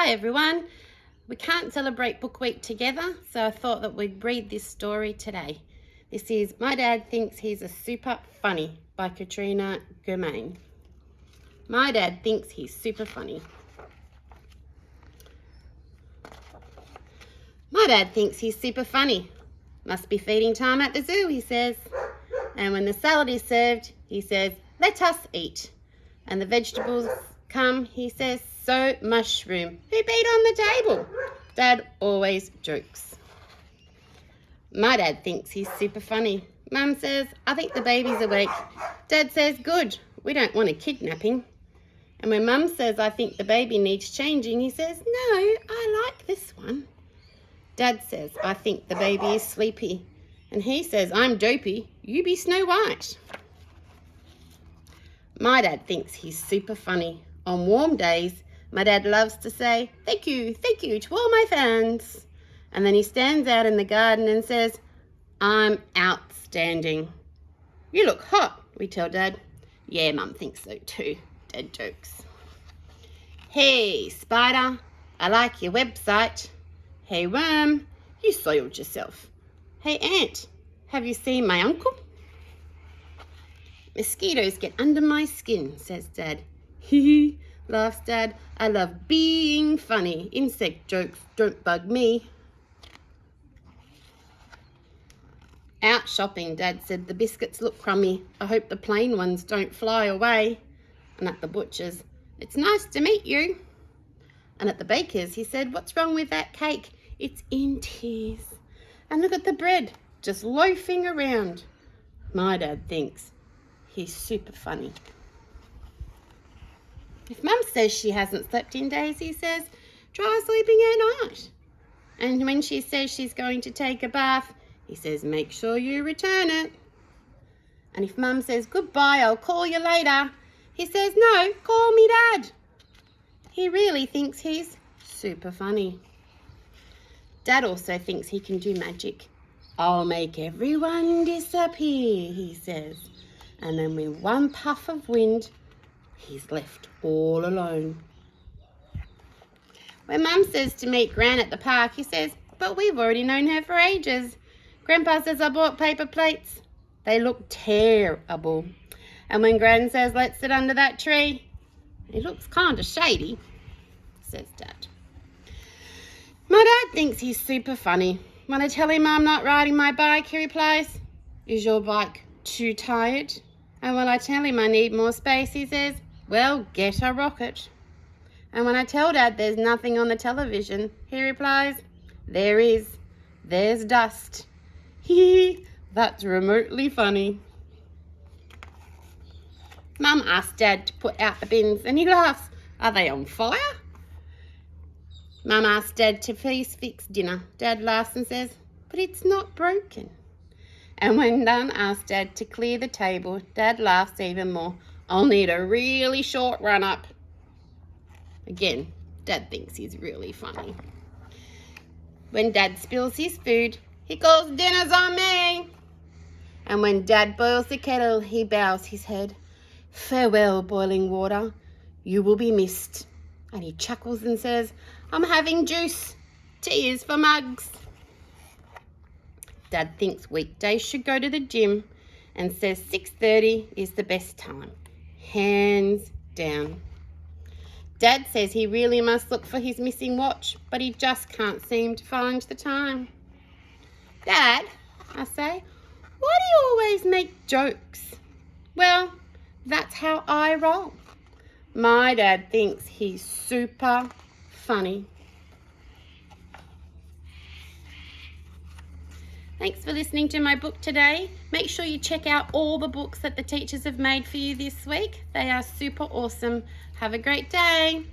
Hi everyone. We can't celebrate Book Week together, so I thought that we'd read this story today. This is My Dad Thinks He's a Super Funny by Katrina Germain. My dad thinks he's super funny. My dad thinks he's super funny. Must be feeding time at the zoo, he says. And when the salad is served, he says, let us eat. And the vegetables come, he says, so mushroom. Who beat on the table? Dad always jokes. My dad thinks he's super funny. Mum says, I think the baby's awake. Dad says, good, we don't want a kidnapping. And when Mum says, I think the baby needs changing, he says, no, I like this one. Dad says, I think the baby is sleepy. And he says, I'm dopey, you be Snow White. My dad thinks he's super funny. On warm days, my dad loves to say, thank you to all my fans. And then he stands out in the garden and says, I'm outstanding. You look hot, we tell Dad. Yeah, Mum thinks so too, Dad jokes. Hey, Spider, I like your website. Hey, Worm, you soiled yourself. Hey, Ant, have you seen my uncle? Mosquitoes get under my skin, says Dad. Hee hee, laughs Dad. I love being funny. Insect jokes don't bug me. Out shopping, Dad said. The biscuits look crummy. I hope the plain ones don't fly away. And at the butcher's, it's nice to meet you. And at the baker's, he said, what's wrong with that cake? It's in tears. And look at the bread, just loafing around. My dad thinks he's super funny. If Mum says she hasn't slept in days, he says, try sleeping at night. And when she says she's going to take a bath, he says, make sure you return it. And if Mum says, goodbye, I'll call you later, he says, no, call me Dad. He really thinks he's super funny. Dad also thinks he can do magic. I'll make everyone disappear, he says. And then with one puff of wind, he's left all alone. When Mum says to meet Gran at the park, he says, but we've already known her for ages. Grandpa says I bought paper plates. They look terrible. And when Gran says, let's sit under that tree, it looks kind of shady, says Dad. My dad thinks he's super funny. When I tell him I'm not riding my bike, he replies, is your bike too tired? And when I tell him I need more space, he says, well, get a rocket. And when I tell Dad there's nothing on the television, he replies, there is. There's dust. Hee, that's remotely funny. Mum asks Dad to put out the bins and he laughs. Are they on fire? Mum asks Dad to please fix dinner. Dad laughs and says, but it's not broken. And when Mum asks Dad to clear the table, Dad laughs even more. I'll need a really short run up. Again, Dad thinks he's really funny. When Dad spills his food, he calls dinner's on me. And when Dad boils the kettle, he bows his head. Farewell, boiling water. You will be missed. And he chuckles and says, I'm having juice. Tea is for mugs. Dad thinks weekdays should go to the gym and says 6:30 is the best time. Hands down. Dad says he really must look for his missing watch, but he just can't seem to find the time. Dad, I say, why do you always make jokes? Well, that's how I roll. My dad thinks he's super funny. Thanks for listening to my book today. Make sure you check out all the books that the teachers have made for you this week. They are super awesome. Have a great day.